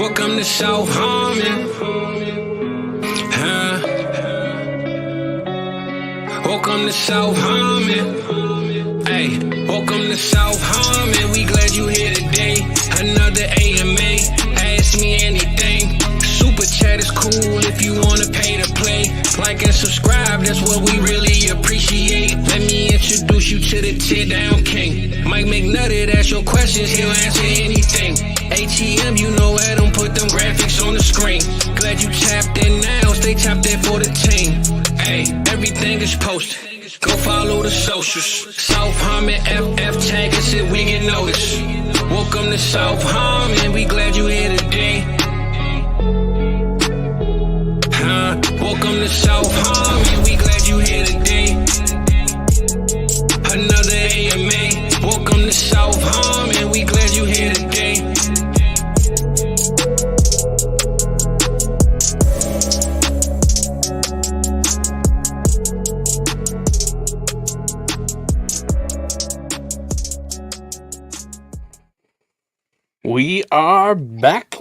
Welcome to South Harmon. Welcome to South Harmon. Hey, welcome to South Harmon. We glad you here today. Another AMA. Ask me anything. Super chat is cool if you wanna pay to play. Like and subscribe, that's what we really appreciate. Let me introduce you to the tear down king. Mike McNutted, ask your questions, he'll answer anything. ATM, you know Adam, put them graphics on the screen. Glad you tapped in now, stay tapped in for the team. Hey, everything is posted. Go follow the socials. South Harmon FF tag us if we get noticed. Welcome to South Harmon, we glad you here today. Welcome to South Harmon, we glad you here today. Another AMA. Welcome to South Harmon, we glad you here today. We are back.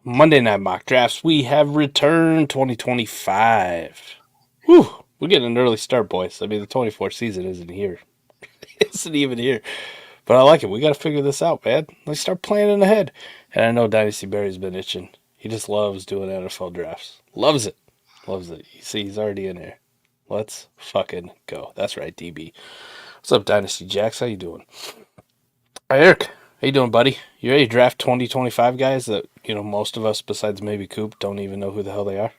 Monday Night Mock Drafts. We have returned 2025. Whew. We're getting an early start, boys. I mean, the 24 season isn't here. Isn't even here. But I like it. We got to figure this out, man. Let's start planning ahead. And I know Dynasty Barry's been itching. He just loves doing NFL drafts. Loves it. Loves it. You see, he's already in here. Let's fucking go. That's right, DB. What's up, Dynasty Jax? How you doing? Hi, Eric. How you doing, buddy? You ready to draft 2025 guys that, you know, most of us, besides maybe Coop, don't even know who the hell they are?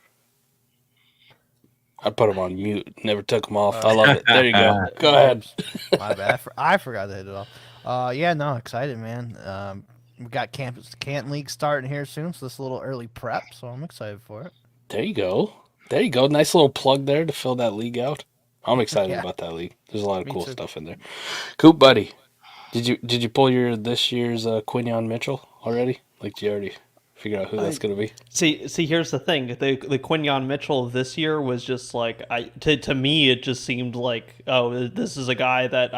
I put them on mute. Never took them off. I love it. There you go. Go ahead. My bad. I forgot to hit it off. Yeah, no, excited, man. We got Canton League starting here soon, so this is a little early prep, so I'm excited for it. There you go. There you go. Nice little plug there to fill that league out. I'm excited about that league. There's a lot of cool stuff in there. Coop, buddy. Did you pull this year's Quinyon Mitchell already? Like, did you already figure out who that's going to be? See, here's the thing. The Quinyon Mitchell this year was just like, to me, it just seemed like, oh, this is a guy that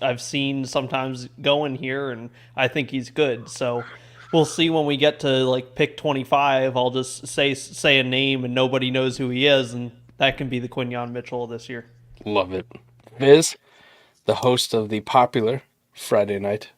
I've seen sometimes going here, and I think he's good. So we'll see when we get to like pick 25. I'll just say a name and nobody knows who he is, and that can be the Quinyon Mitchell this year. Love it. Viz, the host of the popular Friday night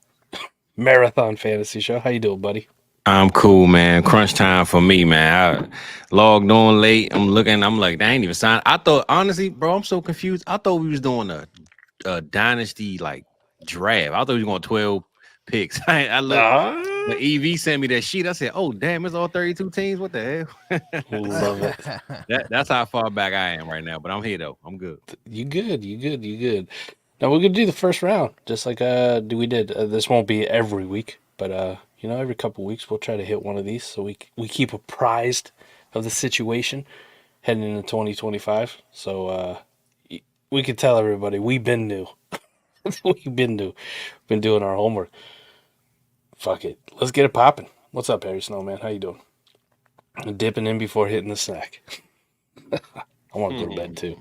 marathon fantasy show. How you doing, buddy? I'm cool, man. Crunch time for me, man. I logged on late. I'm like, they ain't even signed. I thought, honestly, bro, I'm so confused. I thought we was doing a dynasty like draft. I thought we was going 12 picks. I looked. The EV sent me that sheet. I said, "Oh, damn, it's all 32 teams. What the hell?" Love it. That's how far back I am right now. But I'm here though. I'm good. You good. Now we're gonna do the first round, just like we did. This won't be every week, but you know, every couple weeks we'll try to hit one of these, so we keep apprised of the situation heading into 2025. So we can tell everybody we've been new. Been doing our homework. Fuck it, let's get it popping. What's up, Harry Snowman? How you doing? I'm dipping in before hitting the snack. I want to go to bed too.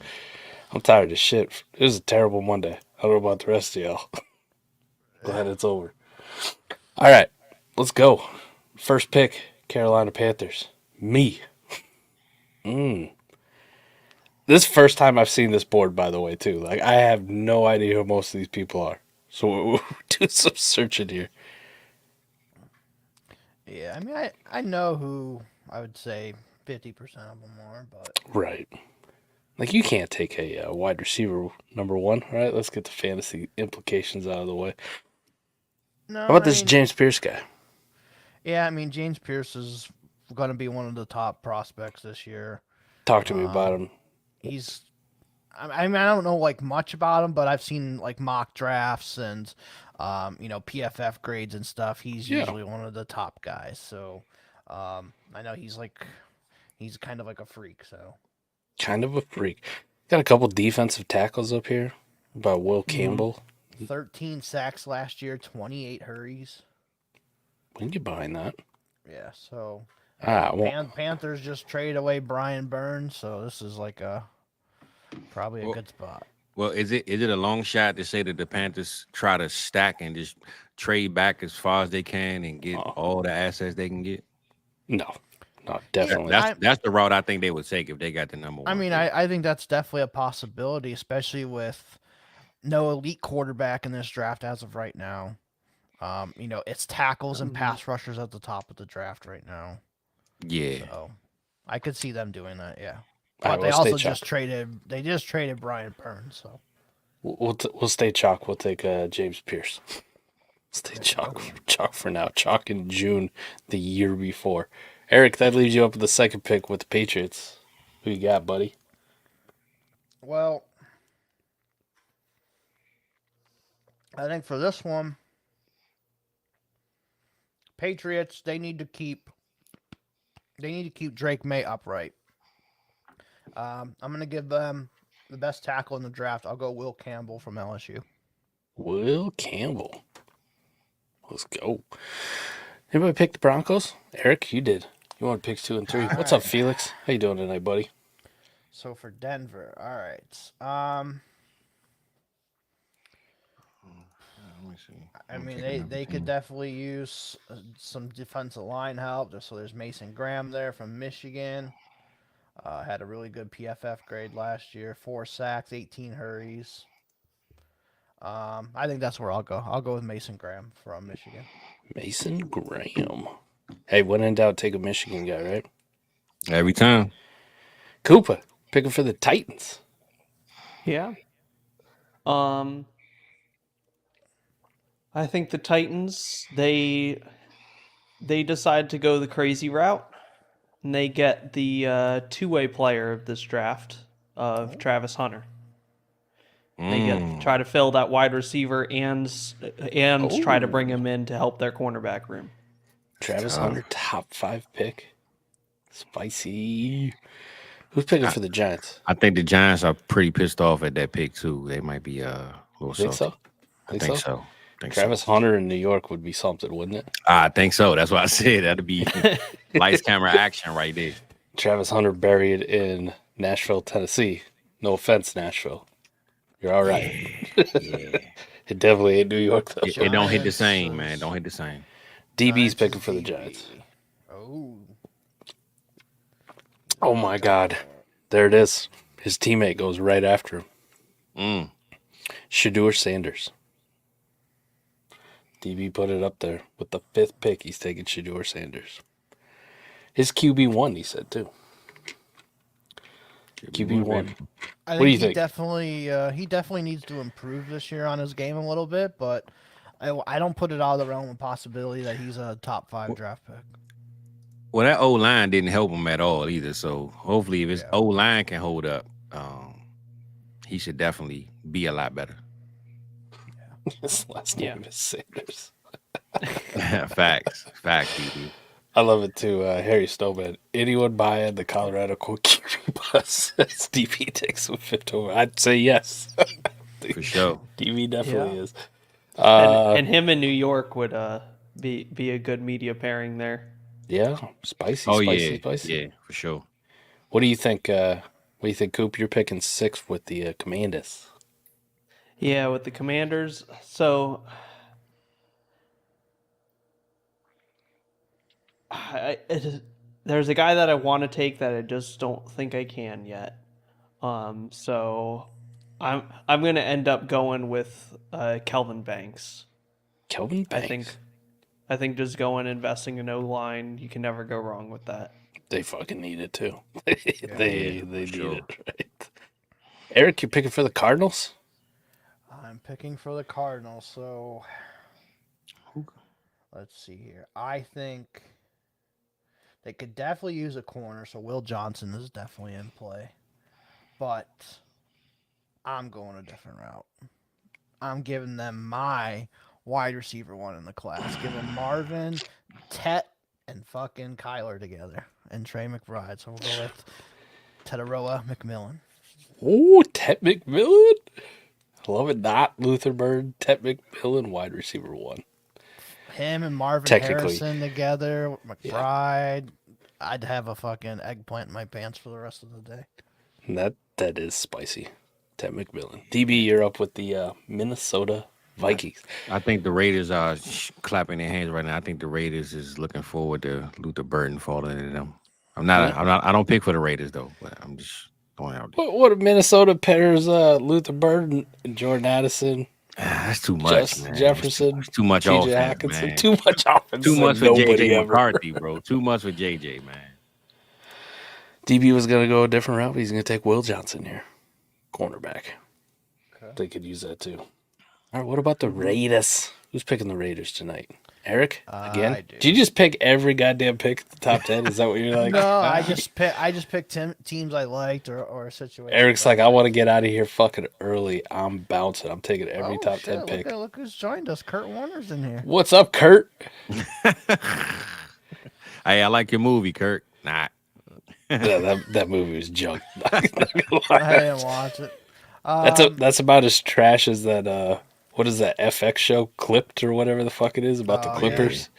I'm tired as shit. It was a terrible Monday. I don't know about the rest of y'all. Glad it's over. All right, let's go. First pick, Carolina Panthers. Me. This is the first time I've seen this board, by the way, too. Like, I have no idea who most of these people are. So we'll do some searching here. Yeah, I mean, I know who I would say 50% of them are, but... Right. Like, you can't take a wide receiver number one, right? Let's get the fantasy implications out of the way. No, how about this James Pierce guy? Yeah, I mean, James Pierce is going to be one of the top prospects this year. Talk to me about him. I mean, I don't know, like, much about him, but I've seen, like, mock drafts and, you know, PFF grades and stuff. He's usually one of the top guys. So, I know he's kind of like a freak, so... Kind of a freak. Got a couple defensive tackles up here about Will Campbell. 13 sacks last year, 28 hurries. We can get behind that. Yeah, so Panthers just traded away Brian Burns, so this is like probably a good spot. Well, is it a long shot to say that the Panthers try to stack and just trade back as far as they can and get all the assets they can get? No, definitely. That's the route I think they would take if they got the number one. I mean, I think that's definitely a possibility, especially with no elite quarterback in this draft as of right now. It's tackles and pass rushers at the top of the draft right now. Yeah. So I could see them doing that, yeah. All right, But they we'll stay also chalk. just traded Brian Burns, so We'll stay chalk. We'll take James Pierce. Stay chalk for now. Chalk in June the year before. Eric, that leaves you up with the second pick with the Patriots. Who you got, buddy? well, I think for this one, Patriots, they need to keep Drake May upright. I'm gonna give them the best tackle in the draft. I'll go Will Campbell from LSU. Will Campbell. Let's go. Anybody pick the Broncos? Eric, you did. You want picks 2 and 3. What's up, right. Felix? How you doing tonight, buddy? So for Denver, all right. Let me see. I mean, they could definitely use some defensive line help. So there's Mason Graham there from Michigan. Had a really good PFF grade last year. 4 sacks, 18 hurries. I think that's where I'll go. I'll go with Mason Graham from Michigan. Mason Graham. Hey, when in doubt, take a Michigan guy, right? Every time. Koopa, picking for the Titans. Yeah. I think the Titans, they decide to go the crazy route, and they get the two-way player of this draft of Travis Hunter. They try to fill that wide receiver and try to bring him in to help their cornerback room. Travis Hunter, top 5 pick. Spicy. Who's picking for the Giants? I think the Giants are pretty pissed off at that pick too. They might be a little Think salty. so? I think so. Travis Hunter in New York would be something, wouldn't it? I think so. That's why I said that'd be lights, camera, action right there. Travis Hunter buried in Nashville, Tennessee. No offense, Nashville. You're all right. Yeah. It definitely ain't New York, though. It don't hit the same, man. Don't hit the same. DB's picking for the Giants. Oh. Oh, my God. There it is. His teammate goes right after him. Shedeur Sanders. DB put it up there. With the 5th pick, he's taking Shedeur Sanders. His QB1, he said, too. QB1. I think What do you he think? Definitely needs to improve this year on his game a little bit, but I don't put it out of the realm of possibility that he's a top 5 draft pick. Well, that O line didn't help him at all either. So hopefully, if his O line can hold up, he should definitely be a lot better. His last name is Sanders. Facts, DB. I love it too. Harry Snowman. Anyone buying the Colorado QB bus as DB takes him 5th over? I'd say yes. For sure. DB definitely is. And him in New York would be a good media pairing there. Yeah, spicy. Yeah, for sure. What do you think? Coop? You're picking 6th with the Commanders. Yeah, with the Commanders. So there's a guy that I want to take that I just don't think I can yet. So I'm going to end up going with Kelvin Banks. Kelvin Banks. I think just going investing in O-line, you can never go wrong with that. They fucking need it too. They need it, right? Eric, you're picking for the Cardinals? I'm picking for the Cardinals, so let's see here. I think they could definitely use a corner, so Will Johnson is definitely in play. But I'm going a different route. I'm giving them my wide receiver one in the class. Give them Marvin, Tet, and fucking Kyler together. And Trey McBride. So we'll go with Tetaroa McMillan. Oh, Tet McMillan. I love it. Not Luther Bird. Tet McMillan, wide receiver 1. Him and Marvin Harrison together. McBride. Yeah. I'd have a fucking eggplant in my pants for the rest of the day. That is spicy. Tet McMillan. DB, you're up with the Minnesota Vikings. I think the Raiders are clapping their hands right now. I think the Raiders is looking forward to Luther Burden falling into them. I don't pick for the Raiders though, but I'm just throwing out there. What if Minnesota pairs Luther Burden and Jordan Addison, That's too much, man. Jefferson, It's too much T.J. offense, Hockenson? man. Too much offense. Too much for nobody JJ ever. McCarthy, bro. Too much for JJ, man. DB was going to go a different route, but he's going to take Will Johnson here. Cornerback. Okay. They could use that too. All right, what about the Raiders? Who's picking the Raiders tonight? Eric? Again? I do. Did you just pick every goddamn pick at the top 10? Is that what you're like? No, I just picked teams I liked or situations. Eric's like, I want to get out of here fucking early. I'm bouncing. I'm taking every top 10 pick. Look who's joined us. Kurt Warner's in here. What's up, Kurt? Hey, I like your movie, Kurt. Nah. Yeah, that movie was junk. I didn't watch it. That's about as trash as that what is that FX show Clipped or whatever the fuck it is about the Clippers.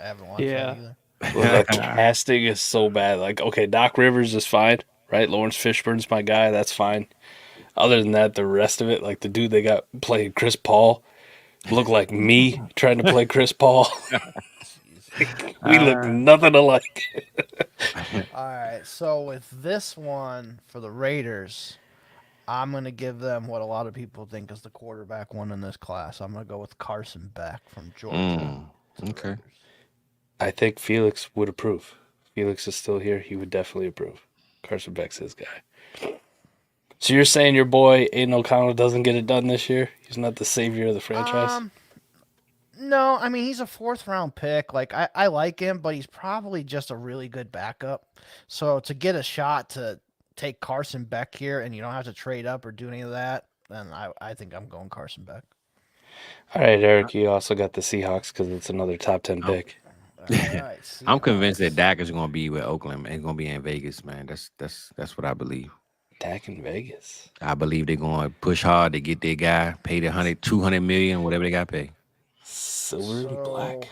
I haven't watched that either. Well, that casting is so bad. Like, okay, Doc Rivers is fine, right? Lawrence Fishburne's my guy. That's fine. Other than that, the rest of it, like the dude they got playing Chris Paul, looked like me trying to play Chris Paul. We look nothing alike. All right, so with this one for the Raiders, I'm going to give them what a lot of people think is the quarterback one in this class. I'm going to go with Carson Beck from Georgia. Okay. I think Felix would approve. Felix is still here. He would definitely approve. Carson Beck's his guy. So you're saying your boy Aiden O'Connell doesn't get it done this year? He's not the savior of the franchise? No, I mean, he's a 4th-round pick. Like, I like him, but he's probably just a really good backup. So to get a shot to take Carson Beck here and you don't have to trade up or do any of that, then I think I'm going Carson Beck. All right, Eric, you also got the Seahawks because it's another top 10 pick. All right, I'm convinced that Dak is going to be with Oakland and going to be in Vegas, man. That's what I believe. Dak in Vegas. I believe they're going to push hard to get their guy, pay the $200 million, whatever they got to pay. Silver and black.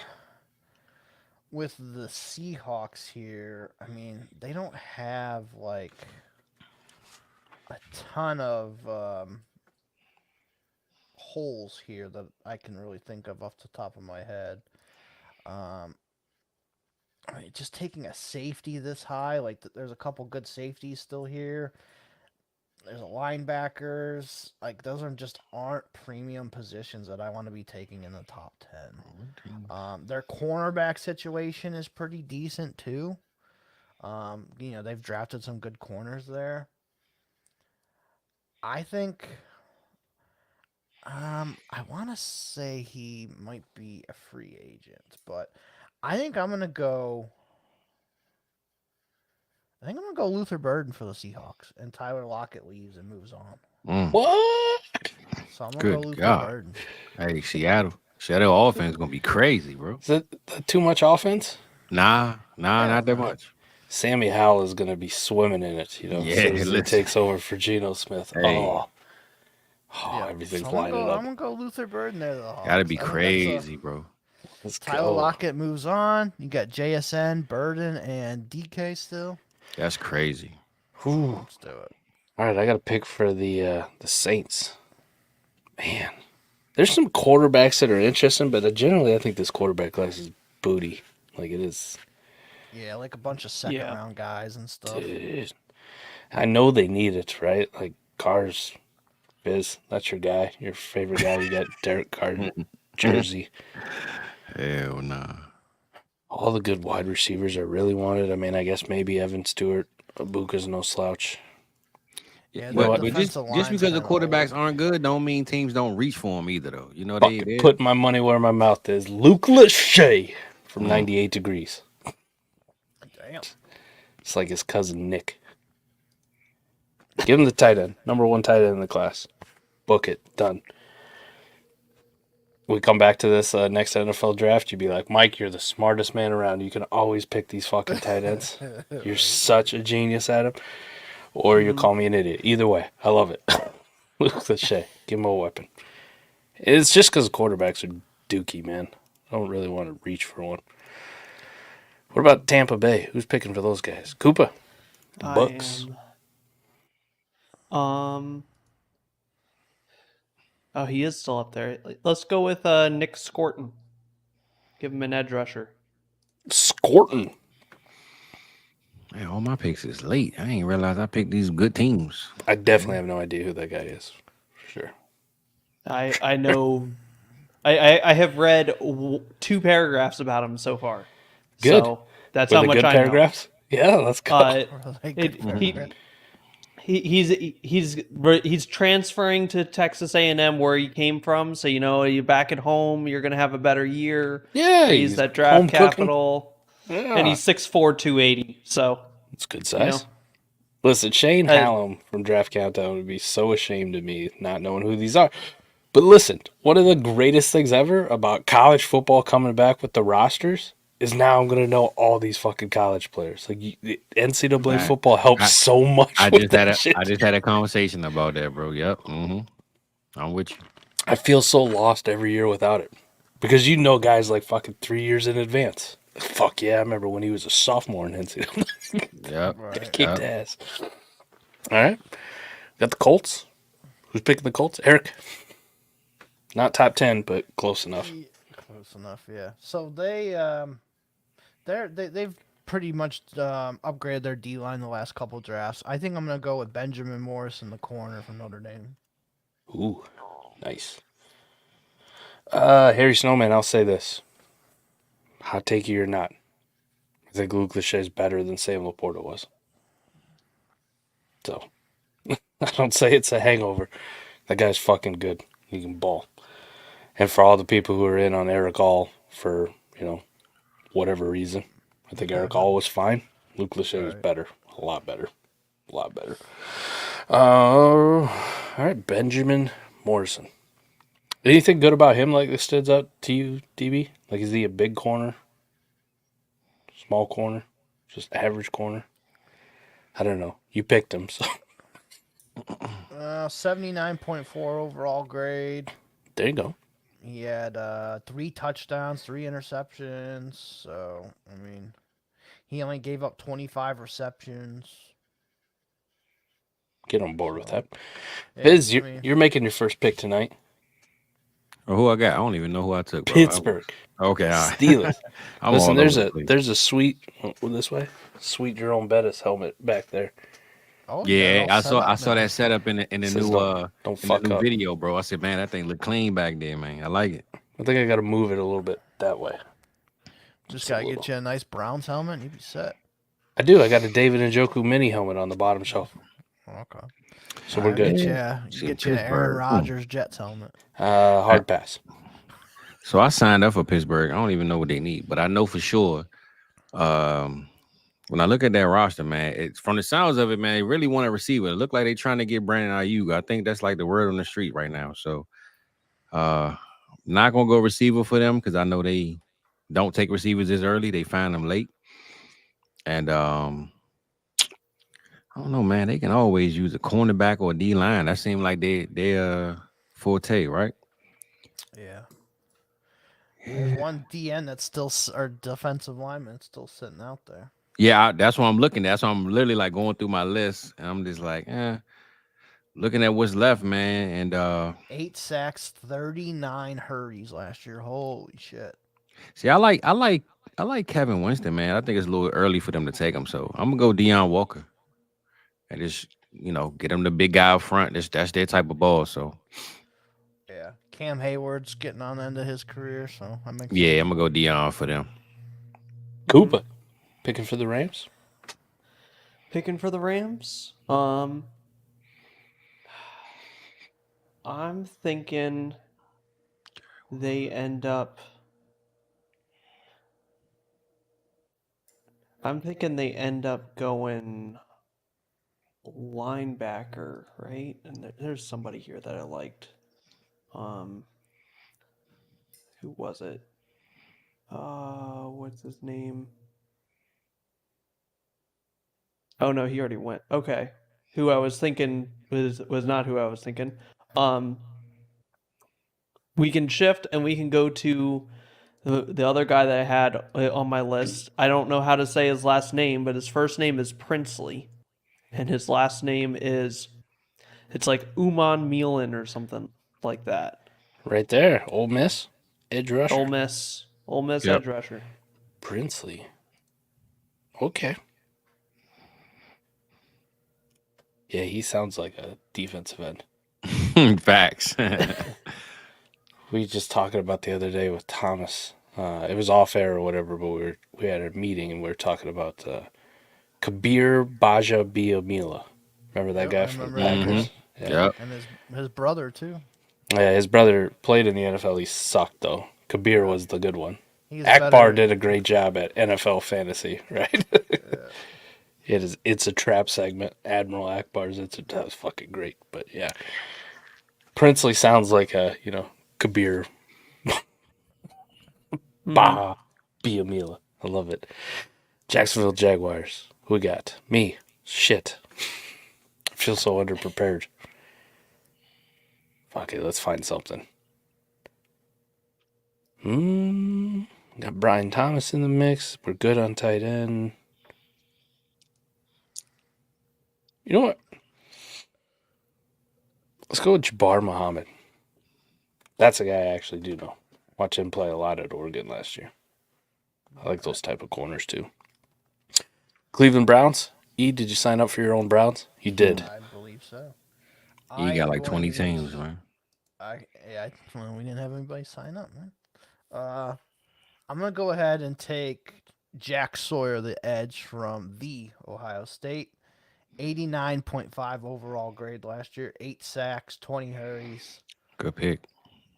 With the Seahawks here, I mean, they don't have like a ton of holes here that I can really think of off the top of my head. I mean, just taking a safety this high, like there's a couple good safeties still here. There's linebackers, like those aren't premium positions that I want to be taking in the top 10. Their cornerback situation is pretty decent too. They've drafted some good corners there. I think I want to say he might be a free agent, but I think I'm gonna go Luther Burden for the Seahawks, and Tyler Lockett leaves and moves on. What? So I'm gonna go Luther Burden. Hey, Seattle offense is gonna be crazy, bro. Is that too much offense? Nah, not that much. Sammy Howell is gonna be swimming in it, as soon as he takes over for Geno Smith. Hey. Everything's So lining up. I'm gonna go Luther Burden there. Gotta be crazy, bro. Tyler Lockett moves on. You got JSN, Burden, and DK still. That's crazy. Let's do it. All right, I got a pick for the Saints. Man, there's some quarterbacks that are interesting, but generally I think this quarterback class is booty. Like it is. Yeah, like a bunch of second-round guys and stuff. Dude, I know they need it, right? Like Carr's, Biz, that's your guy, your favorite guy. You got Derek Carr jersey. Hell nah. All the good wide receivers are really wanted. I mean, I guess maybe Evan Stewart, Abuka's no slouch. Yeah, But just because the quarterbacks aren't good, don't mean teams don't reach for them either, though. They put my money where my mouth is. Luke Lachey from 98 Degrees. Damn. It's like his cousin Nick. Give him the tight end. Number 1 tight end in the class. Book it. Done. We come back to this next NFL draft, you'd be like, Mike, you're the smartest man around. You can always pick these fucking tight ends. You're such a genius at them. Or you call me an idiot. Either way, I love it. Luke Lachey. Give him a weapon. It's just because quarterbacks are dookie, man. I don't really want to reach for one. What about Tampa Bay? Who's picking for those guys? Koopa? The Bucks? Oh, he is still up there. Let's go with Nick Scorton. Give him an edge rusher. Scorton. Man, all my picks is late. I ain't realize I picked these good teams. I definitely have no idea who that guy is. For sure. I know. I have read 2 paragraphs about him so far. Good. So that's Were how they much good I paragraphs? Yeah, let's go. know. Like, He's transferring to Texas A&M where he came from. So you're back at home. You're gonna have a better year. Yeah, he's he's that draft home cooking. capital, Yeah. and he's 6'4", 280. So It's good size. know. Listen, Shane Hallam from Draft Countdown would be so ashamed of me not knowing who these are. But listen, one of the greatest things ever about college football coming back with the rosters is now I'm going to know all these fucking college players. Like the NCAA football helps so much. I with I just had a conversation about that, bro. Yep. I'm with you. I feel so lost every year without it. Because you know guys like fucking 3 years in advance. Fuck yeah, I remember when he was a sophomore in NCAA. Yep. Kicked ass. All right. Got the Colts. Who's picking the Colts? Eric. Not top 10, but close enough. Close enough, yeah. So they've pretty much upgraded their D line the last couple drafts. I think I'm gonna go with Benjamin Morris in the corner from Notre Dame. Ooh, nice. Harry Snowman, I'll say this. Hot takey or not. I think Luke Lachey is better than Sam Laporta was. So, I don't say it's a hangover. That guy's fucking good. He can ball. And for all the people who are in on Eric All for, whatever reason, I think Eric All was fine. Luke Lachey was better. A lot better. All right, Benjamin Morrison. Anything good about him like this stands out to you, DB? Like, is he a big corner? Small corner? Just average corner? I don't know. You picked him, so. 79.4 overall grade. There you go. He had 3 touchdowns, 3 interceptions. So, I mean, he only gave up 25 receptions. Get on board with that. Yeah, Biz, you're making your first pick tonight. Or who I got? I don't even know who I took, bro. Pittsburgh. Okay, all right. Steelers. I'm Listen, all there's over a the place. there's a sweet this way. Sweet Jerome Bettis helmet back there. Oh, Yeah, all I set saw up I saw now. that setup in the Says new don't in the fuck new up. video, bro. I said, man, that thing look clean back there, man. I like it. I think I got to move it a little bit that way. Just a gotta little. get you a nice Browns helmet and you'd be set. I do. I got a David Njoku mini helmet on the bottom shelf, Okay. so we're good. Get you an Aaron Rodgers Jets helmet. Hard pass. So I signed up for Pittsburgh. I don't even know what they need, but I know for sure. When I look at that roster, man, it's from the sounds of it, man, they really want a receiver. It look like they're trying to get Brandon Ayuk. I think that's like the word on the street right now. So not gonna go receiver for them because I know they don't take receivers this early. They find them late. And I don't know, man. They can always use a cornerback or a D line. That seems like they forte, right? Yeah. There's one DN that's still, or defensive lineman that's still sitting out there. Yeah, that's what I'm looking at. That's why I'm literally like going through my list, and I'm just like, looking at what's left, man. And 8 sacks, 39 hurries last year. Holy shit. see, I like Kevin Winston, man. I think it's a little early for them to take him, so I'm gonna go Deion Walker and just get him the big guy up front. That's their type of ball. So Yeah. Cam Hayward's getting on the end of his career, so that makes yeah, sense. I'm gonna go Deion for them. Koopa picking for the Rams. Picking for the Rams. I'm thinking they end up. I'm thinking they end up going linebacker, right? And there's somebody here that I liked. Who was it? What's his name? Oh no, he already went. Okay. Who I was thinking was not who I was thinking. We can shift and we can go to the other guy that I had on my list. I don't know how to say his last name, but his first name is Princely. And his last name is, it's like Uman Milan or something. like that. Right there. Ole Miss. Edge rusher. Ole Miss Yep. edge rusher. Princely. Okay. Yeah, he sounds like a defensive end. Facts. We just talking about the other day with Thomas. It was off air or whatever, but we had a meeting and we were talking about Kabir Baja Biamila. Remember that Yep, guy I from the remember that Packers? guy. Yeah. Yep. And his brother too. Yeah, his brother played in the NFL. He sucked though. Kabir was the good one. He's Akbar better- did a great job at NFL fantasy, right? It's a trap segment. Admiral Akbar's that was fucking great. But yeah. Princely sounds like a, Kabir Bah Biamila. I love it. Jacksonville Jaguars. Who we got? Me. Shit. I feel so underprepared. Fuck it, let's find something. Got Brian Thomas in the mix. We're good on tight end. You know what? Let's go with Jabbar Muhammad. That's a guy I actually do know. Watch him play a lot at Oregon last year. I like those type of corners too. Cleveland Browns. E, did you sign up for your own Browns? You did. I believe so. You got like I'm 20 going to- teams, man. Well, we didn't have anybody sign up, man. I'm gonna go ahead and take Jack Sawyer, the edge from the Ohio State. 89.5 overall grade last year. 8 sacks, 20 hurries. Good pick.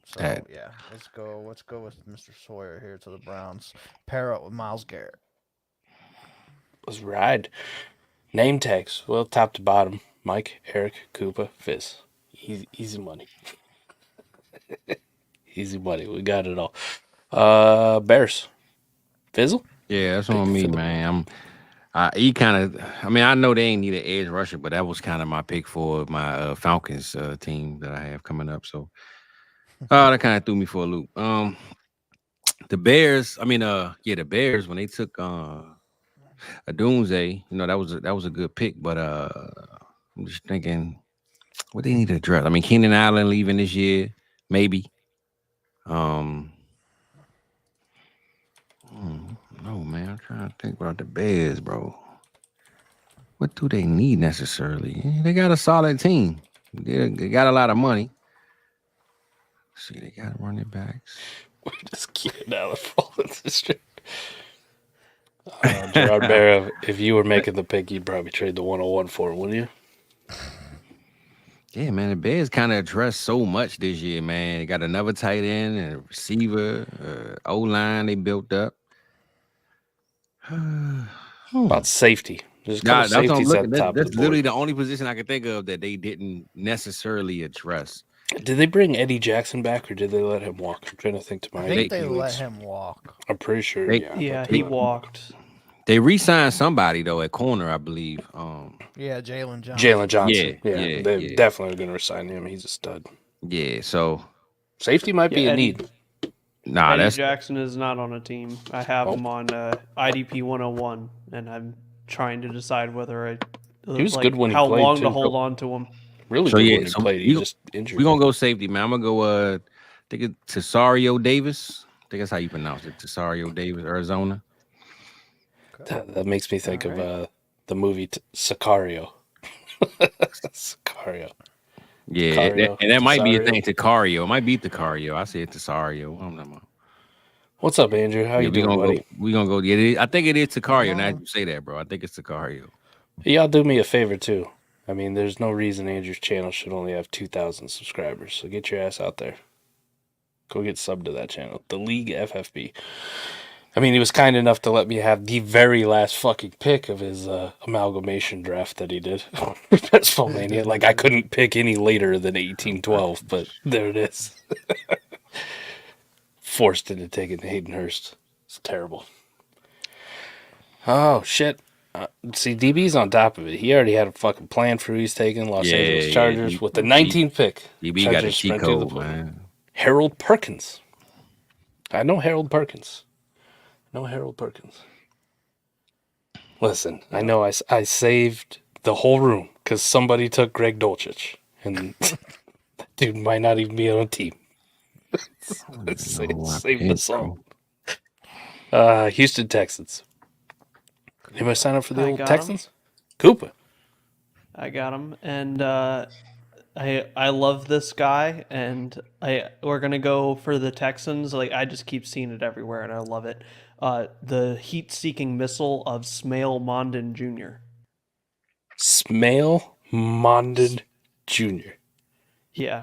So That- yeah, let's go with Mr. Sawyer here to the Browns. Pair up with Myles Garrett. Let's ride. Name tags. Well, top to bottom. Mike, Eric, Koopa, Fizz. Easy money. Easy money. We got it all. Bears. Fizzle? Yeah, that's on me, man. I know they ain't need an edge rusher, but that was kind of my pick for my Falcons team that I have coming up. So that kind of threw me for a loop. The Bears, the Bears, when they took a Doomsday, that was a good pick, but I'm just thinking what they need to address. I mean, Keenan Allen leaving this year, maybe. No, man, I'm trying to think about the Bears, bro. What do they need necessarily? They got a solid team. They got a lot of money. See, they got running backs. We just keep it out of falling district. Gerard Barra, if you were making the pick, you'd probably trade the 101 for it, wouldn't you? Yeah, man, the Bears kind of addressed so much this year, man. They got another tight end and a receiver, O-line they built up. About safety. There's a couple That's what I'm safeties at looking. the top That's of the literally board. the only position I can think of that they didn't necessarily address. Did they bring Eddie Jackson back or did they let him walk? I'm trying to think to my I think they feelings. let him walk. I'm pretty sure, They- yeah. Yeah, But he they- walked. They re-signed somebody though at corner, I believe. Yeah, Jalen Johnson. Jalen Johnson. Yeah, They yeah. definitely are going to resign him. He's a stud. Yeah, so Safety might be Yeah, a Eddie- need. nah, Eddie that's Jackson is not on a team. I have Oh. him on IDP 101, and I'm trying to decide whether He was good when he how played, long too. to hold on to him. Really So, good yeah, when he so played. we He go- just injured. we're gonna go safety, man. I'm gonna go I think it's Tesario Davis. I think that's how you pronounce it. Tesario Davis, Arizona. That makes me think All of the movie Sicario. Sicario. Yeah, Tesario, and that might be a Tesario. thing. Tecario. It might be Tecario. I said Tesario. I don't know. What's up, Andrew? How you we doing, gonna buddy? go. We gonna go. Yeah, I think it is Tecario. Now Uh-huh. that you say that, bro. I think it's Tecario. Y'all do me a favor too. I mean, there's no reason Andrew's channel should only have 2,000 subscribers. So get your ass out there. Go get subbed to that channel. The League FFB. I mean, he was kind enough to let me have the very last fucking pick of his amalgamation draft that he did. That's Mania. Like, I couldn't pick any later than 1812, but there it is. Forced into taking Hayden Hurst. It's terrible. Oh, shit. See, DB's on top of it. He already had a fucking plan for who he's taking. Los Angeles Chargers with the 19th pick. DB got a Chargers cheat sprint through the code, play. man. Harold Perkins. I know Harold Perkins. Listen, I know I saved the whole room because somebody took Greg Dulcich. And that Dude might not even be on a team. No, Save the song. Houston Texans. Anybody sign up for the I old got 'em. Texans? Koopa. I got him, and I love this guy, and we're gonna go for the Texans. Like I just keep seeing it everywhere, and I love it. The heat-seeking missile of Smail Mondin Jr. Smail Mondin Jr. Yeah,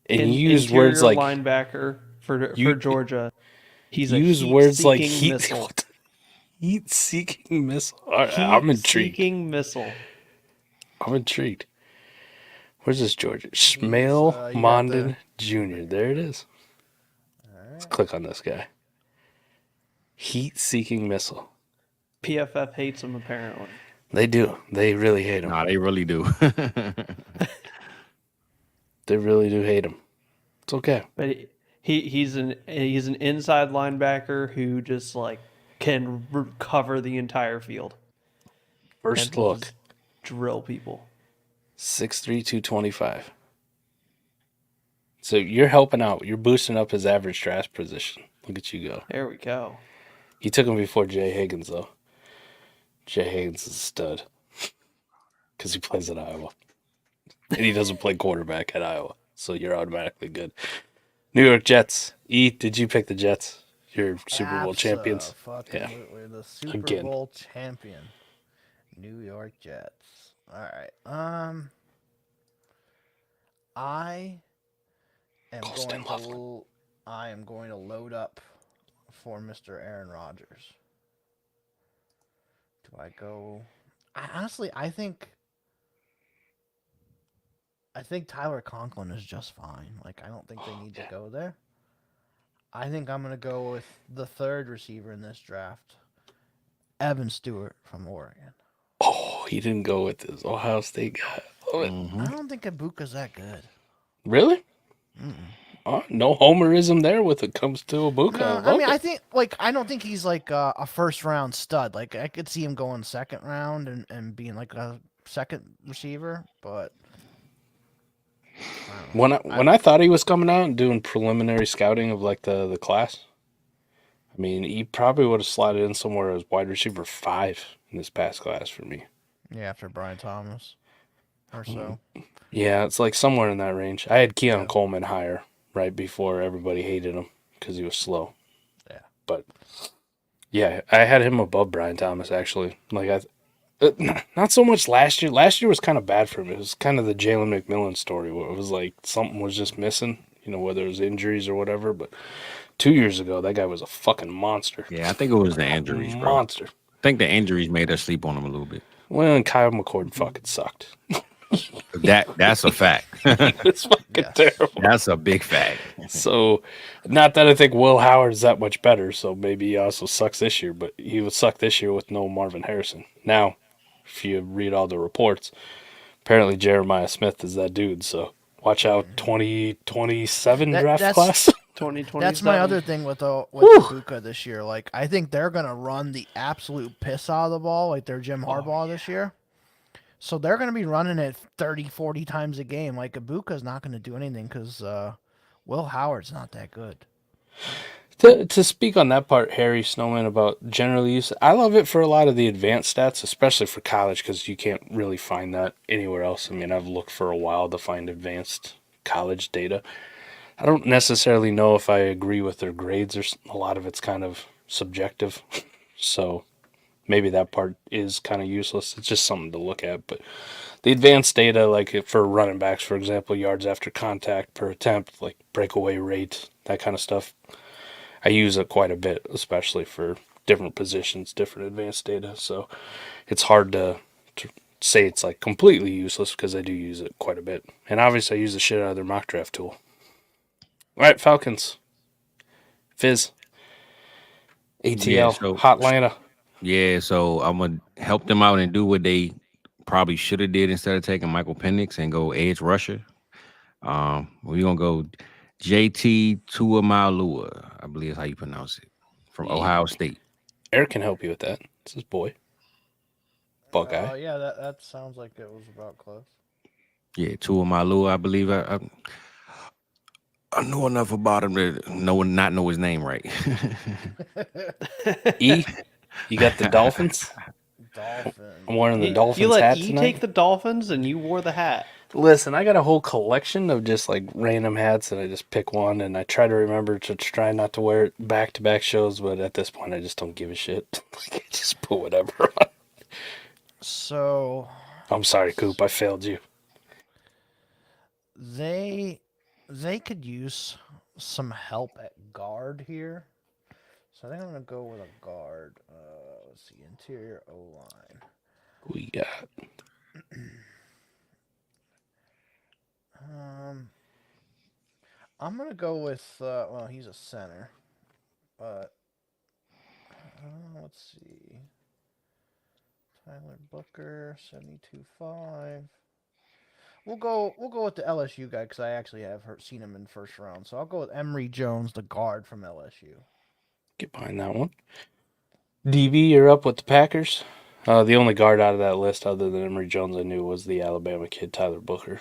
And you used words interior like linebacker for you- Georgia. He's a use words like heat-seeking heat missile. heat-seeking missile. All right, I'm intrigued. Heat-seeking missile. I'm intrigued. Where's this Georgia? Smail you got Mondin Jr. There it is. Let's click on this guy. Heat-seeking missile. PFF hates him apparently. They do. They really hate him. Nah, they really do. They really do hate him. It's okay. But he's an inside linebacker who just like can cover the entire field. First and will look. just drill people. 6'3", 225. So you're helping out. You're boosting up his average draft position. Look at you go. There we go. He took him before Jay Higgins, though. Jay Higgins is a stud. Because he plays at Iowa. And he doesn't play quarterback at Iowa. So you're automatically good. New York Jets. E, did you pick the Jets? Your Super Bowl champions? Absolutely. The Super Again. Bowl champion. New York Jets. All right. I am going to load up for Mr. Aaron Rodgers. Do I go? I think Tyler Conklin is just fine. Like I don't think they need to go there. I think I'm gonna go with the third receiver in this draft, Evan Stewart from Oregon. Oh, he didn't go with his Ohio State guy. Love it. Mm-hmm. I don't think Ibuka's that good. Really? No homerism there when it comes to Ibuka. No, I mean, I don't think he's like a first round stud. Like I could see him going second round and being like a second receiver, but When I thought he was coming out and doing preliminary scouting of like the class, I mean, he probably would have slotted in somewhere as wide receiver 5 in this past class for me. yeah, after Brian Thomas or so. Yeah, it's like somewhere in that range. I had Keon Coleman higher right before everybody hated him because he was slow. Yeah. But yeah, I had him above Brian Thomas actually. Like not so much last year. Last year was kind of bad for him. It was kind of the Jalen McMillan story where it was like something was just missing, whether it was injuries or whatever. But 2 years ago, that guy was a fucking monster. Yeah, I think it was the injuries, bro. Monster. I think the injuries made us sleep on him a little bit. Well, and Kyle McCord fucking sucked. That's a fact. It's fucking terrible. That's a big fact. So, not that I think Will Howard's that much better, so maybe he also sucks this year, but he would suck this year with no Marvin Harrison. Now, if you read all the reports, apparently Jeremiah Smith is that dude, so watch out 2027 draft class. 2027. That's my other thing with Ibuka this year. Like I think they're gonna run the absolute piss out of the ball, like they're Jim Harbaugh this year. So they're going to be running it 30, 40 times a game. Like Ibuka's not going to do anything because Will Howard's not that good. To speak on that part, Harry Snowman, about general use, I love it for a lot of the advanced stats, especially for college, because you can't really find that anywhere else. I mean, I've looked for a while to find advanced college data. I don't necessarily know if I agree with their grades. A lot of it's kind of subjective. So maybe that part is kind of useless. It's just something to look at. But the advanced data, like for running backs, for example, yards after contact per attempt, like breakaway rate, that kind of stuff, I use it quite a bit, especially for different positions, different advanced data. So it's hard to say it's like completely useless because I do use it quite a bit. And obviously I use the shit out of their mock draft tool. All right, Falcons. Fizz. ATL. Yeah, so- Hot Atlanta. Yeah, so I'm gonna help them out and do what they probably should have did instead of taking Michael Penix and go edge rusher. We're gonna go JT Tuamaloa, I believe is how you pronounce it, from Ohio State. Eric can help you with that. It's his boy. Buckeye. Yeah, that sounds like it was about close. Yeah, Tuamaloa, I believe. I know enough about him to not know his name right. E, you got the Dolphins. Dolphins. I'm wearing the You Dolphins let hat E tonight. take the Dolphins, and you wore the hat. Listen, I got a whole collection of just like random hats, and I just pick one, and I try to remember to try not to wear it back-to-back shows, but at this point, I just don't give a shit. Like, I just put whatever on. So I'm sorry, Coop. I failed you. they could use some help at guard here. So I think I'm gonna go with a guard. Let's see, interior O line. We got I'm gonna go with well, he's a center, but let's see. Tyler Booker, 72.5. We'll go with the LSU guy because I actually have seen him in first round. So I'll go with Emory Jones, the guard from LSU. get behind that one. DB, you're up with the Packers. The only guard out of that list, other than Emory Jones, I knew was the Alabama kid Tyler Booker.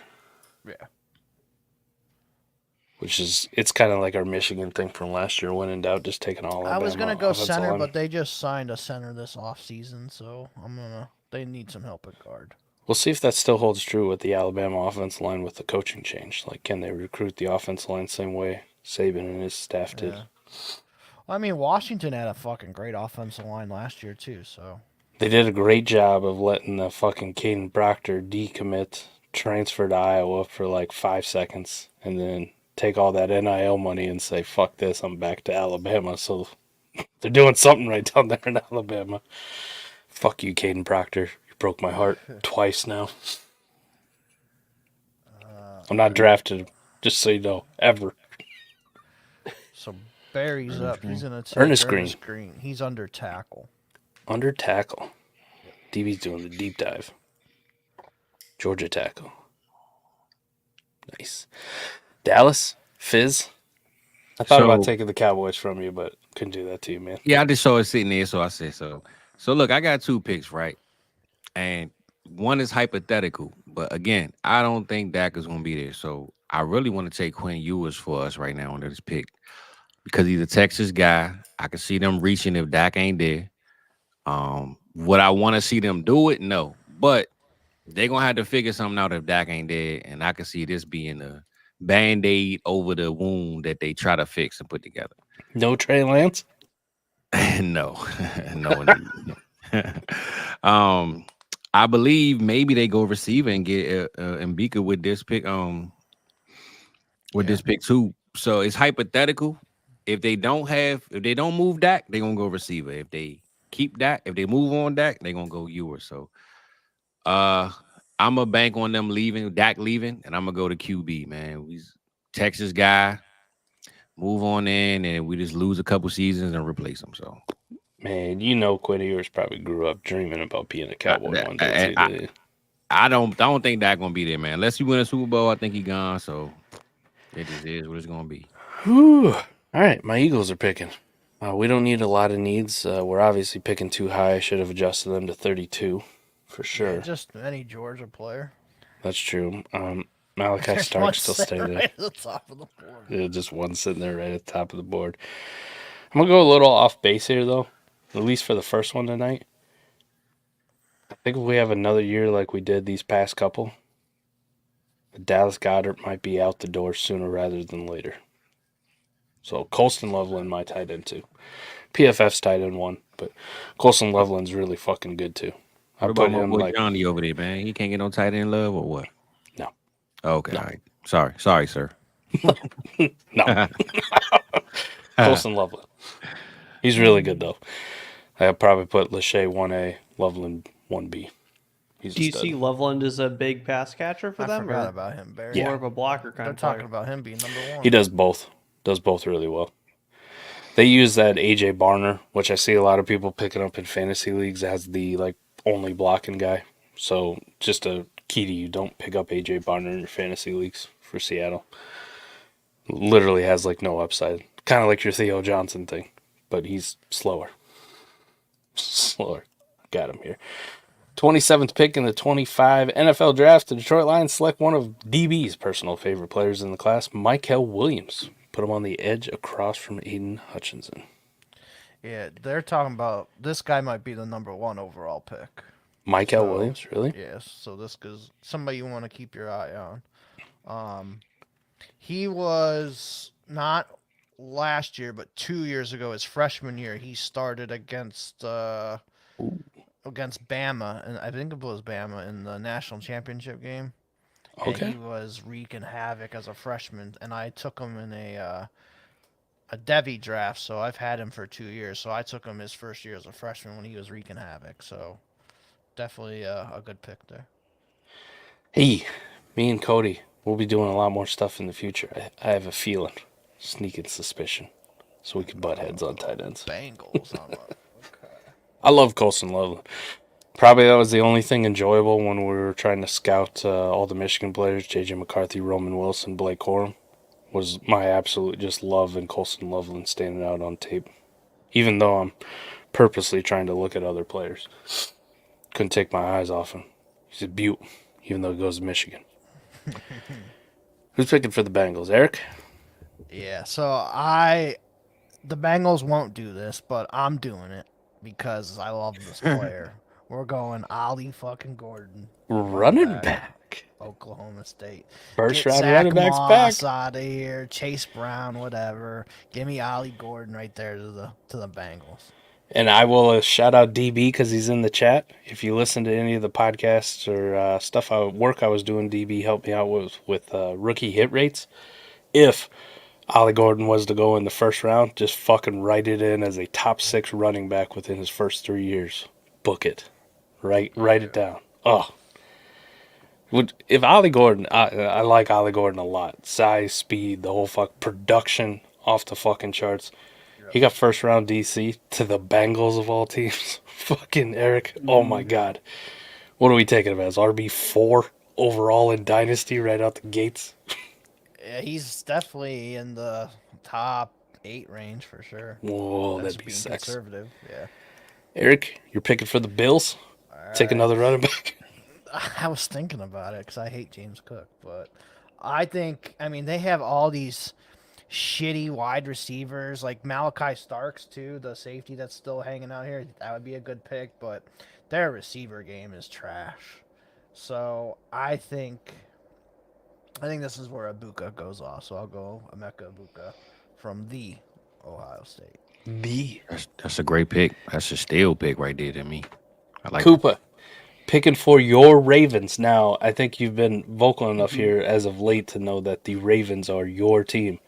Yeah. Which is, it's kind of like our Michigan thing from last year. When in doubt, just taking all Alabama. I was gonna go offensive center, line. but they just signed a center this offseason, so they need some help at guard. We'll see if that still holds true with the Alabama offensive line with the coaching change. Like, can they recruit the offensive line same way Saban and his staff did? Yeah. I mean, Washington had a fucking great offensive line last year too, so They did a great job of letting the fucking Caden Proctor decommit, transfer to Iowa for like 5 seconds, and then take all that NIL money and say, fuck this, I'm back to Alabama. So they're doing something right down there in Alabama. Fuck you, Caden Proctor. You broke my heart twice now. I'm not drafted, just so you know, ever. so Barry's up. He's gonna take Ernest Green. He's under tackle. Under tackle. DB's doing the deep dive. Georgia tackle. Nice. Dallas, Fizz. I thought about taking the Cowboys from you, but couldn't do that to you, man. Yeah, I just saw it sitting there, so I said so. So look, I got 2 picks, right? And one is hypothetical, but again, I don't think Dak is going to be there. So I really want to take Quinn Ewers for us right now under this pick because he's a Texas guy. I can see them reaching if Dak ain't there. Would I want to see them do it? No, but they're gonna have to figure something out if Dak ain't there, and I can see this being a band-aid over the wound that they try to fix and put together. No Trey Lance? No. I believe maybe they go receiver and get Mbika with this pick. This pick too. So it's hypothetical. If they don't move Dak, they're gonna go receiver. If they keep Dak, if they move on Dak, they're gonna go Ewers. So I'm a bank on them Dak leaving, and I'm gonna go to QB, man. He's Texas guy. Move on in, and we just lose a couple seasons and replace him. So, man, you know Quinn Ewers probably grew up dreaming about being a Cowboy one day. I don't think Dak gonna be there, man. Unless you win a Super Bowl, I think he gone. So it just is what it's gonna be. Whew. All right, my Eagles are picking. We don't need a lot of needs. We're obviously picking too high. I should have adjusted them to 32 for sure. Yeah, just any Georgia player. That's true. Malachi Stark still stay there. Right at the top of the board. Yeah, just one sitting there right at the top of the board. I'm going to go a little off base here, though, at least for the first one tonight. I think if we have another year like we did these past couple, Dallas Goedert might be out the door sooner rather than later. So Colston Loveland, my tight end, too. PFF's tight end 1, but Colston Loveland's really fucking good, too. What about my boy Johnny over there, man? He can't get no tight end love or what? No. Okay, No. all right. Sorry, sir. No. Colston Loveland. He's really good, though. I'd probably put Lachey 1A, Loveland 1B. Do you see Loveland as a big pass catcher for I them? forgot or about him, Barry. Yeah. more of a blocker kind They're of talking player? about him being number 1. He does both. Does both really well. They use that AJ Barner, which I see a lot of people picking up in fantasy leagues as the only blocking guy. So just a key to you, don't pick up AJ Barner in your fantasy leagues for Seattle. Literally has no upside. Kind of like your Theo Johnson thing, but he's slower. Got him here. 27th pick in the 25 NFL draft, the Detroit Lions select one of DB's personal favorite players in the class, Michael Williams. Put him on the edge across from Aiden Hutchinson. Yeah, they're talking about this guy might be the number 1 overall pick. Michael Williams, really? Yes, so this is somebody you want to keep your eye on. He was not last year, but 2 years ago, his freshman year, he started against Bama, and I think it was Bama in the national championship game. Okay. And he was wreaking havoc as a freshman, and I took him in a Devi draft, so I've had him for 2 years. So I took him his first year as a freshman when he was wreaking havoc. So definitely a good pick there. Hey, me and Cody, we'll be doing a lot more stuff in the future. I have a feeling, sneaking suspicion, so we can butt heads on tight ends. Bengals. Okay. I love Colson Loveland. Probably that was the only thing enjoyable when we were trying to scout all the Michigan players, J.J. McCarthy, Roman Wilson, Blake Corum, was my absolute just love in Colson Loveland standing out on tape. Even though I'm purposely trying to look at other players. Couldn't take my eyes off him. He's a beaut, even though he goes to Michigan. Who's picking for the Bengals? Eric? Yeah, so the Bengals won't do this, but I'm doing it because I love this player. We're going Ollie fucking Gordon. Running back. Oklahoma State. First Get round Zach running backs Moss back. out of here. Chase Brown, whatever. Give me Ollie Gordon right there to the Bengals. And I will shout out DB because he's in the chat. If you listen to any of the podcasts or stuff I was doing, DB helped me out with rookie hit rates. If Ollie Gordon was to go in the first round, just fucking write it in as a top 6 running back within his first 3 years. Book it. Write it down. Oh. If Ollie Gordon, I like Ollie Gordon a lot. Size, speed, the whole production off the fucking charts. He got first round DC to the Bengals of all teams. Fucking Eric. Oh my God. What are we taking him as? RB4 overall in Dynasty right out the gates? Yeah, he's definitely in the top 8 range for sure. Whoa, That's that'd be being sexy. conservative. Yeah. Eric, you're picking for the Bills? Take another running back? I was thinking about it because I hate James Cook, but I mean, they have all these shitty wide receivers like Malachi Starks too, the safety that's still hanging out here. That would be a good pick, but their receiver game is trash. So I think this is where Ibuka goes off. So I'll go Emeka Ibuka from the Ohio State. That's a great pick. That's a steal pick right there to me. I like Koopa, picking for your Ravens. Now, I think you've been vocal enough here as of late to know that the Ravens are your team.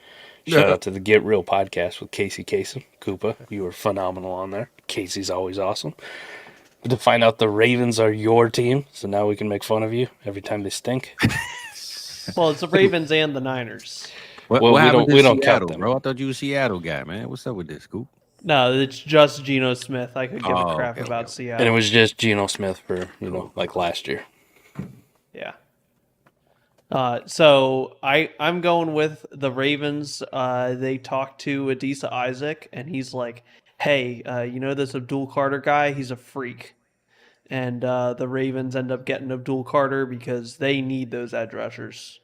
Shout out to the Get Real podcast with Casey Kasem. Koopa, you were phenomenal on there. Casey's always awesome. But to find out the Ravens are your team, so now we can make fun of you every time they stink. Well, it's the Ravens and the Niners. What we don't count Seattle, them. bro? I thought you were a Seattle guy, man. What's up with this, Scoop? No, it's just Geno Smith. I could give a crap okay, about okay. Seattle. And it was just Geno Smith for, like last year. Yeah. So I'm going with the Ravens. They talked to Adisa Isaac, and he's like, hey, this Abdul Carter guy, he's a freak. And the Ravens end up getting Abdul Carter because they need those edge rushers.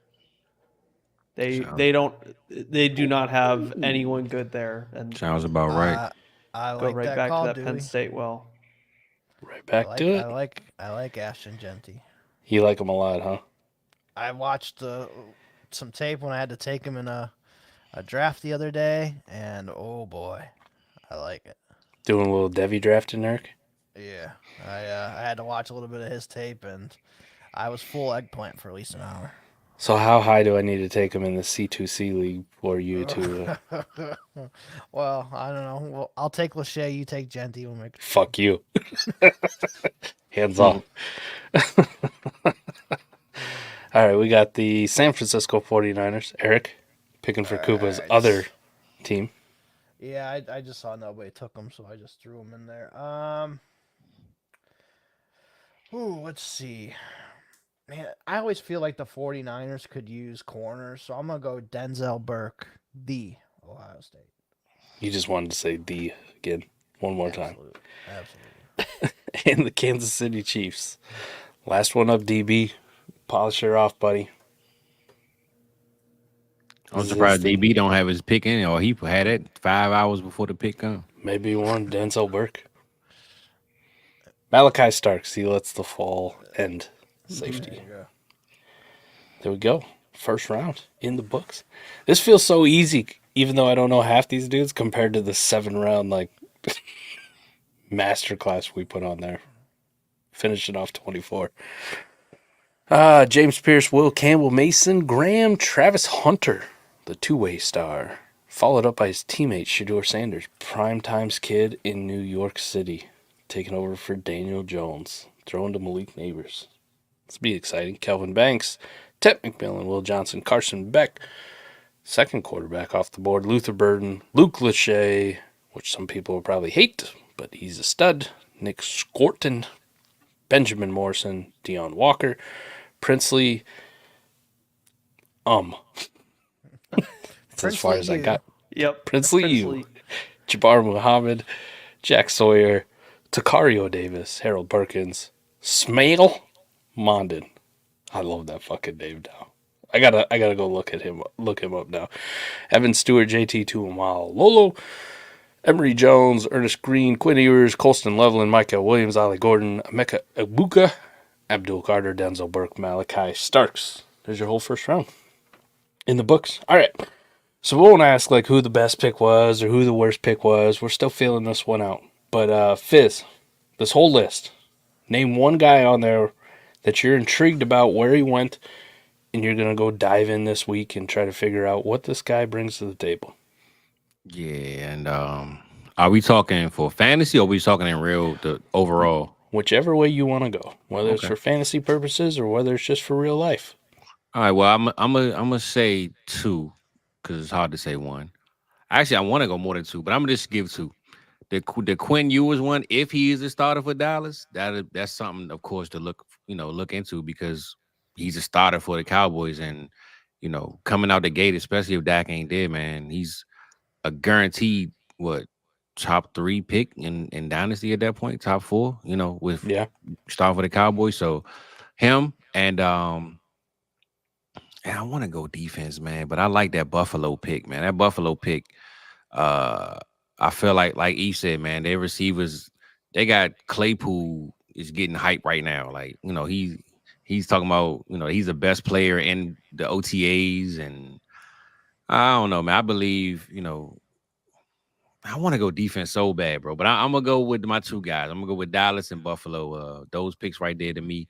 They do not have anyone good there. And Sounds about right. I go like right that back call, to that Penn State well. Right back to it. I like Ashton Genty. You like him a lot, huh? I watched some tape when I had to take him in a draft the other day, and oh boy, I like it. Doing a little Devi drafting, Eric? Yeah, I had to watch a little bit of his tape, and I was full eggplant for at least an hour. So how high do I need to take him in the C2C league for you to... Well, I don't know. Well, I'll take Lachey, you take Genty. We'll make... Fuck you. Hands off. All right, we got the San Francisco 49ers. Eric, picking for Koopa's other team. Yeah, I just saw nobody took him, so I just threw him in there. Let's see. Man, I always feel like the 49ers could use corners, so I'm going to go Denzel Burke, the Ohio State. You just wanted to say the again one more time. Absolutely. and the Kansas City Chiefs. Last one up, DB. Polish her off, buddy. I'm surprised DB don't have his pick in, or he had it 5 hours before the pick come. Maybe one, Denzel Burke. Malachi Starks, he lets the fall end safety. There we go. First round in the books. This feels so easy, even though I don't know half these dudes, compared to the 7-round like masterclass we put on there. Finishing off 24. James Pierce, Will Campbell, Mason Graham, Travis Hunter, the two-way star. Followed up by his teammate, Shedeur Sanders, primetimes kid in New York City. Taking over for Daniel Jones. Throwing to Malik Neighbors. This will be exciting. Kelvin Banks, Ted McMillan, Will Johnson, Carson Beck. Second quarterback off the board. Luther Burden, Luke Lachey, which some people will probably hate, but he's a stud. Nick Scorton, Benjamin Morrison, Deion Walker, Princely. That's as far as I got. Yep. Princely U, Jabbar Muhammad, Jack Sawyer, Takario Davis, Harold Perkins, Smail Mondin. I love that fucking name now. I gotta go look him up now. Evan Stewart, JT Tuamal, Lolo, Emery Jones, Ernest Green, Quinn Ewers, Colston Levelin, Michael Williams, Ali Gordon, Emeka Egbuka, Abdul Carter, Denzel Burke, Malachi Starks. There's your whole first round in the books. All right. So we won't ask like who the best pick was or who the worst pick was. We're still feeling this one out. But Fizz, this whole list, name one guy on there that you're intrigued about where he went, and you're going to go dive in this week and try to figure out what this guy brings to the table. Yeah, and are we talking for fantasy or are we talking in real, the overall? Whichever way you want to go, whether it's for fantasy purposes or whether it's just for real life. All right, well, I'm gonna say two because it's hard to say one. Actually, I want to go more than two, but I'm gonna just give two. The Quinn Ewers one, if he is a starter for Dallas, that's something, of course, to look into because he's a starter for the Cowboys, and coming out the gate, especially if Dak ain't there, man, he's a guaranteed top 3 pick in Dynasty at that point, top 4, with star for the Cowboys. So him and I want to go defense, man, but I like that Buffalo pick, man. That Buffalo pick, I feel like E said, man, their receivers, they got Claypool is getting hype right now. Like, he's talking about, he's the best player in the OTAs, and I don't know, man. I believe, I want to go defense so bad, bro. But I'm gonna go with my two guys. I'm gonna go with Dallas and Buffalo. Those picks right there to me.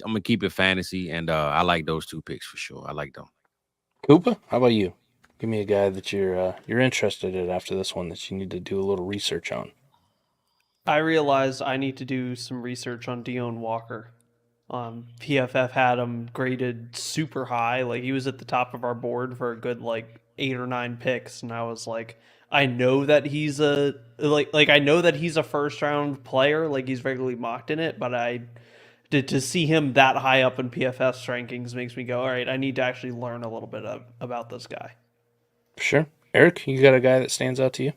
I'm gonna keep it fantasy, and I like those two picks for sure. I like them. Koopa, how about you? Give me a guy that you're interested in after this one that you need to do a little research on. I realized I need to do some research on Deion Walker. PFF had him graded super high. Like, he was at the top of our board for a good 8 or 9 picks, and I was like, I know that he's a first round player, like he's regularly mocked in it, but to see him that high up in PFF's rankings makes me go, all right, I need to actually learn a little bit about this guy. Sure. Eric, you got a guy that stands out to you?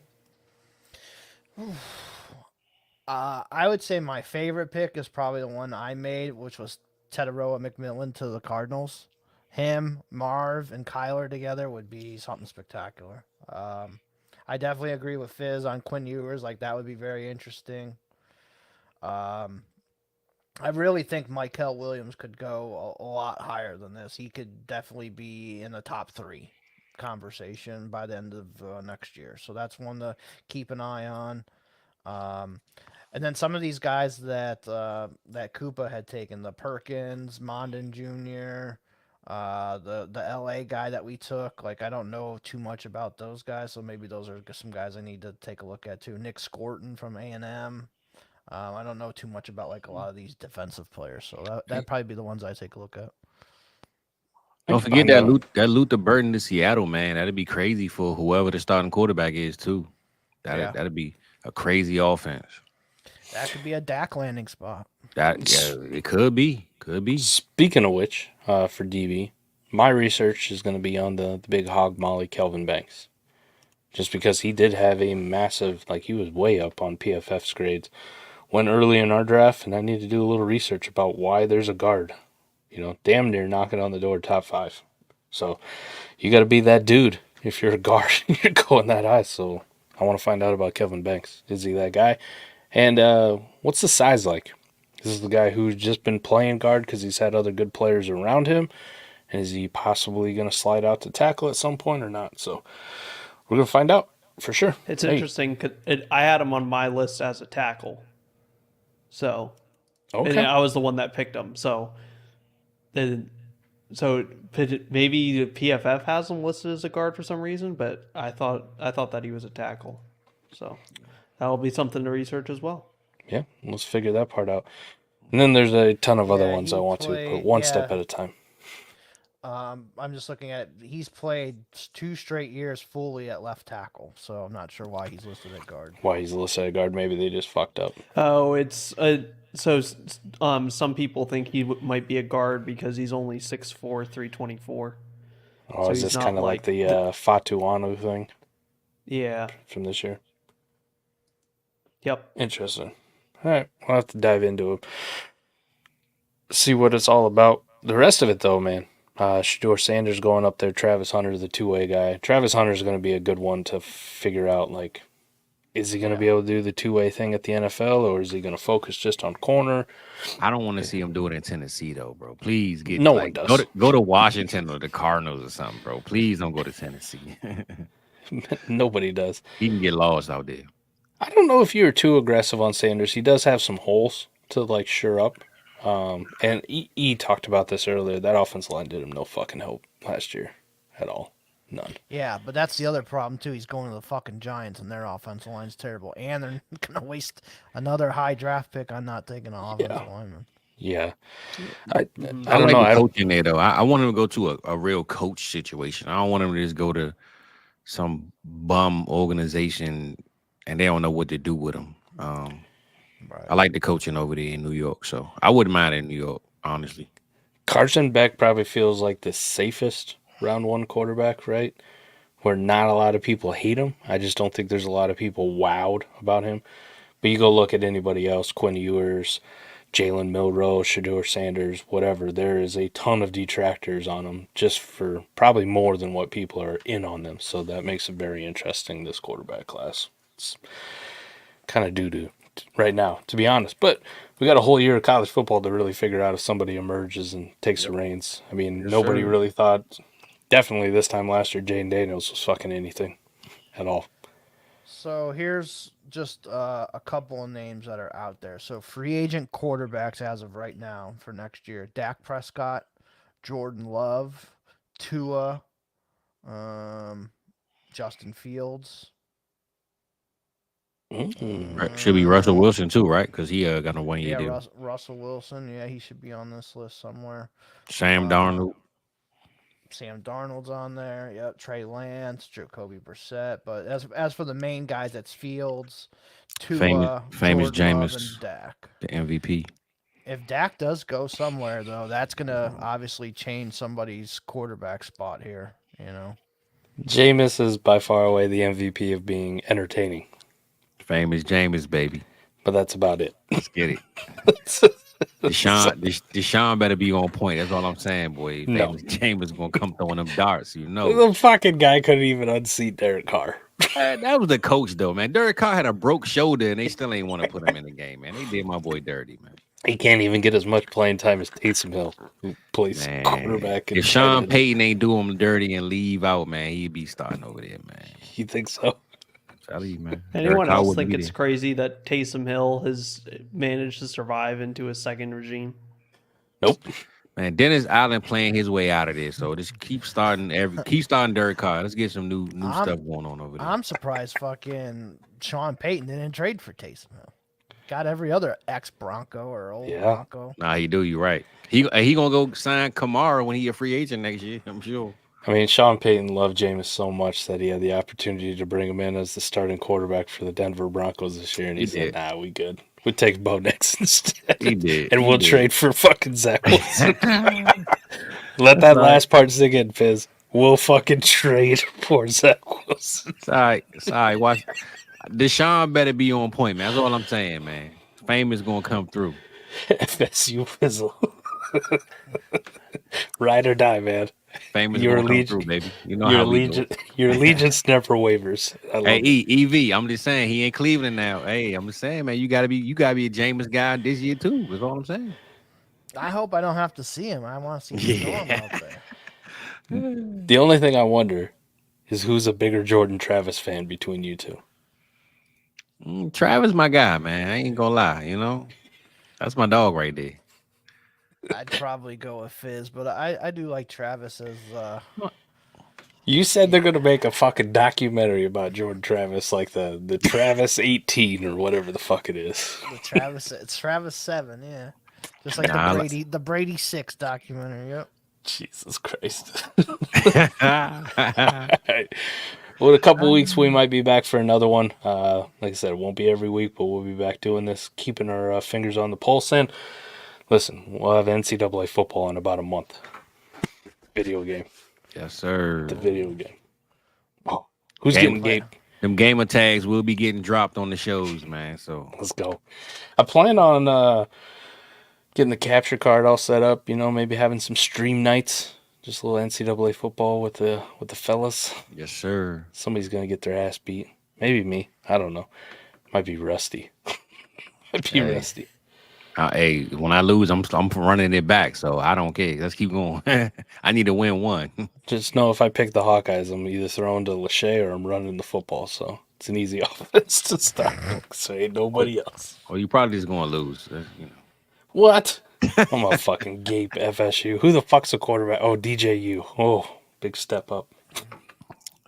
I would say my favorite pick is probably the one I made, which was Tedoroa McMillan to the Cardinals. Him, Marv, and Kyler together would be something spectacular. I definitely agree with Fizz on Quinn Ewers. Like, that would be very interesting. I really think Michael Williams could go a lot higher than this. He could definitely be in the top 3 conversation by the end of next year. So that's one to keep an eye on. And then some of these guys that Koopa had taken, the Perkins, Mondin Jr., the LA guy that we took, I don't know too much about those guys, so maybe those are some guys I need to take a look at too. Nick Scorton from A&M. I don't know too much about a lot of these defensive players, so that'd probably be the ones I take a look at. Don't forget that Luther Burden to Seattle, man. That'd be crazy for whoever the starting quarterback is too. That'd be a crazy offense. That could be a Dak landing spot. It could be. Speaking of which, for DB, my research is going to be on the big hog molly Kelvin Banks. Just because he did have a massive, he was way up on PFF's grades. went early in our draft, and I need to do a little research about why there's a guard. Damn near knocking on the door top 5. So you got to be that dude if you're a guard and you're going that high. So I want to find out about Kevin Banks. Is he that guy? And what's the size like? This is the guy who's just been playing guard because he's had other good players around him. And is he possibly going to slide out to tackle at some point or not? So we're going to find out for sure. It's interesting. I had him on my list as a tackle. So Okay. and I was the one that picked him. So maybe the PFF has him listed as a guard for some reason, but I thought that he was a tackle. So that'll be something to research as well. Yeah, let's figure that part out. And then there's a ton of other ones I want to, but one step at a time. I'm just looking at he's played 2 straight years fully at left tackle, so I'm not sure why he's listed at guard. Why he's listed at guard? Maybe they just fucked up. Oh, it's some people think he might be a guard because he's only 6'4", 324. Oh, So is he's this not kind of like the Fatuanu thing Yeah. from this year? Yep. Interesting. All right, we'll have to dive into it. See what it's all about. The rest of it, though, man. Shedeur Sanders going up there. Travis Hunter, the two-way guy. Travis Hunter is going to be a good one to figure out, like, is he going to be able to do the two-way thing at the NFL, or is he going to focus just on corner? I don't want to see him do it in Tennessee, though, bro. Please get No one does. Go to Washington or the Cardinals or something, bro. Please don't go to Tennessee. Nobody does. He can get lost out there. I don't know if you were too aggressive on Sanders. He does have some holes to, like, sure up. And E talked about this earlier. That offensive line did him no fucking help last year at all. None. Yeah, but that's the other problem, too. He's going to the fucking Giants, and their offensive line's terrible. And they're going to waste another high draft pick on not taking an offensive lineman. Yeah. I don't like know. the coaching there, though. I want him to go to a real coach situation. I don't want him to just go to some bum organization and they don't know what to do with him. Right. I like the coaching over there in New York, so I wouldn't mind in New York, honestly. Carson Beck probably feels like the safest round 1 quarterback, right? Where not a lot of people hate him. I just don't think there's a lot of people wowed about him. But you go look at anybody else, Quinn Ewers, Jalen Milroe, Shedeur Sanders, whatever. There is a ton of detractors on them, just for probably more than what people are in on them. So that makes it very interesting, this quarterback class. It's kind of doo-doo right now, to be honest. But we got a whole year of college football to really figure out if somebody emerges and takes the reins. I mean, nobody really thought, definitely this time last year, Jaden Daniels was fucking anything at all. So here's just a couple of names that are out there. So free agent quarterbacks as of right now for next year: Dak Prescott, Jordan Love, Tua, Justin Fields. Right. Should be Russell Wilson too, right? Because he got a 1 year deal. Russell Wilson. Yeah, he should be on this list somewhere. Sam Darnold. Sam Darnold's on there. Yep. Trey Lance, Jacoby Brissett. But as for the main guys, that's Fields, Tua, famous Jordan Love, Jameis, and Dak. the MVP. If Dak does go somewhere, though, that's gonna obviously change somebody's quarterback spot here. You know, Jameis is by far away the MVP of being entertaining. Famous Jameis, baby. But that's about it. Let's get it. Deshaun better be on point. That's all I'm saying, boy. No. Famous Jameis gonna come throwing them darts, you know. The fucking guy couldn't even unseat Derek Carr. That was the coach, though, man. Derek Carr had a broke shoulder, and they still ain't want to put him in the game, man. They did my boy dirty, man. He can't even get as much playing time as Taysom Hill, who plays Man, quarterback. if Sean Payton ain't do him dirty and leave out, man, he'd be starting over there, man. You think so? Tell you, man. Anyone Derek Carr else wouldn't think be it's there. crazy that Taysom Hill has managed to survive into a second regime? Nope. Man, Dennis Allen playing his way out of this, so just keep starting Derek Carr. Let's get some new stuff going on over there. I'm surprised fucking Sean Payton didn't trade for Taysom Hill. Got every other ex-Bronco or old Bronco. Nah, he do. You right. He gonna go sign Kamara when he a free agent next year. I'm sure. I mean, Sean Payton loved Jameis so much that he had the opportunity to bring him in as the starting quarterback for the Denver Broncos this year, and he said, "Nah, we good. We'll take Bo Nix instead. He did, and we'll trade for fucking Zach Wilson." Let that last part sink in, Fizz. We'll fucking trade for Zach Wilson. Sorry. Watch. Deshaun better be on point, man. That's all I'm saying, man. Fame is gonna come through. FSU fizzle. Ride or die, man. Fame is Your gonna come allegiance, through, baby. You know how we go. your allegiance never wavers. I love Hey, it. EV, I'm just saying he in Cleveland now. Hey, I'm just saying, man, you gotta be a Jameis guy this year too. That's all I'm saying. I hope I don't have to see him. I want to see Storm out there. The only thing I wonder is who's a bigger Jordan Travis fan between you two. Travis, my guy, man. I ain't gonna lie. You know, that's my dog right there. I'd probably go with Fizz, but I do like Travis as You said they're gonna make a fucking documentary about Jordan Travis, like the Travis 18 or whatever the fuck it is. the Travis. It's Travis 7, yeah. Just like the Brady 6 documentary. Yep. Jesus Christ. Alright. Well, in a couple weeks, we might be back for another one. Like I said, it won't be every week, but we'll be back doing this, keeping our fingers on the pulse. And listen, we'll have NCAA football in about a month. Video game. Yes, sir. The video game. Oh, who's getting game? Them gamer tags will be getting dropped on the shows, man. So Let's go. I plan on getting the capture card all set up. You know, maybe having some stream nights. Just a little NCAA football with the fellas. yes, sir. Somebody's gonna get their ass beat. Maybe me. I don't know. Might be rusty. Rusty. Hey, when I lose, I'm running it back, so I don't care. Let's keep going. I need to win one. Just know if I pick the Hawkeyes, I'm either throwing to Lachey or I'm running the football. So it's an easy offense to start. So ain't nobody else. Or you probably just gonna lose. You know. What? I'm a fucking gape FSU. Who the fuck's a quarterback? Oh, DJU. Oh, big step up.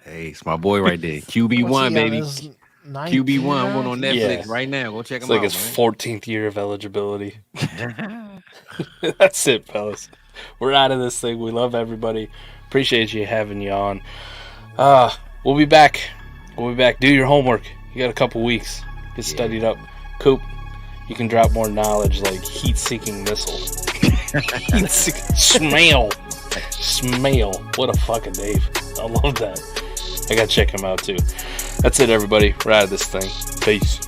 Hey, it's my boy right there. QB1, baby. QB1 went on Netflix right now. Go check him out. It's like his 14th year of eligibility. That's it, fellas. We're out of this thing. We love everybody. Appreciate you having you on. We'll be back. Do your homework. You got a couple weeks. Get studied up. Coop, you can drop more knowledge like heat-seeking missile. Smell. What a fucking name. I love that. I gotta check him out too. That's it, everybody. We're out of this thing. Peace.